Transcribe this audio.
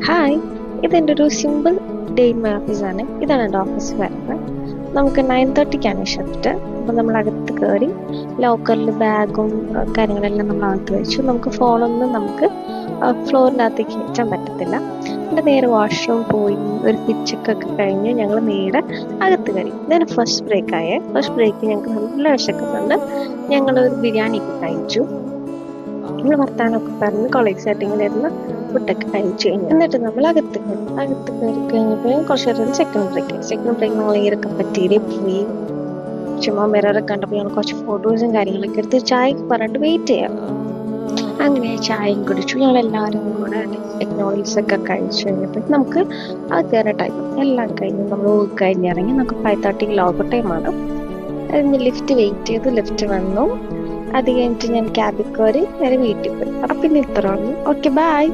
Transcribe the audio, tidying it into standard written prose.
Hi, ഇതെൻ്റെ ഒരു simple day in my ഓഫീസാണ്. ഇതാണ് എൻ്റെ ഓഫീസ് വരുന്നത്. നമുക്ക് 9:30ക്കാണ് ഷിഫ്റ്റ്. അപ്പോൾ നമ്മൾ അകത്ത് കയറി ലോക്കറിൽ ബാഗും കാര്യങ്ങളെല്ലാം നമ്മൾ അകത്ത് വെച്ചു. നമുക്ക് ഫോണൊന്നും നമുക്ക് ഫ്ലോറിൻ്റെ അകത്തേക്ക് കയറ്റാൻ പറ്റത്തില്ല. എന്നിട്ട് നേരെ വാഷ്റൂം പോയി ഒരു പിച്ചക്കൊക്കെ കഴിഞ്ഞ് ഞങ്ങൾ നേരെ അകത്ത് കയറി. ഇതാണ് ഫസ്റ്റ് ബ്രേക്കായേ. ഫസ്റ്റ് ബ്രേക്ക് ഞങ്ങൾക്ക് നല്ല വിശക്കുന്നുണ്ട്. ഞങ്ങളൊരു ബിരിയാണിയൊക്കെ കഴിച്ചു. നമ്മൾ വർത്താനമൊക്കെ പറഞ്ഞ് കോളേജ് സെറ്റിങ്ങിലിരുന്ന് ഫുഡൊക്കെ കഴിച്ചു കഴിഞ്ഞു. എന്നിട്ട് നമ്മൾ അകത്ത് കയറി കഴിഞ്ഞപ്പോൾ കുറച്ച് നേരം സെക്കൻഡ് ബ്രേക്ക് നമ്മൾ ഈരൊക്കെ പറ്റിയില്ലേ പോയി ചുമ്മാ മിററൊക്കെ കണ്ടപ്പോൾ ഞങ്ങൾ കുറച്ച് ഫോട്ടോസും കാര്യങ്ങളൊക്കെ എടുത്ത് ചായക്ക് പറഞ്ഞിട്ട് വെയിറ്റ് ചെയ്യാം. അങ്ങനെ ചായയും കുടിച്ചു. ഞങ്ങൾ എല്ലാവരും കൂടെ ടെക്നോളജീസൊക്കെ കഴിച്ചു കഴിഞ്ഞപ്പോൾ നമുക്ക് അത് കയറുന്ന ടൈം എല്ലാം കഴിഞ്ഞ് നമ്മൾ കഴിഞ്ഞിറങ്ങി. നമുക്ക് 5:30 ലോഗ് ടൈമാണ്. അതിന് ലിഫ്റ്റ് വെയിറ്റ് ചെയ്ത് ലിഫ്റ്റ് വന്നു. അത് കഴിഞ്ഞിട്ട് ഞാൻ ക്യാബിൽ കയറി നേരെ വീട്ടിൽ പോയി. അപ്പം പിന്നെ ഇത്ര ഉള്ളൂ. Okay, by.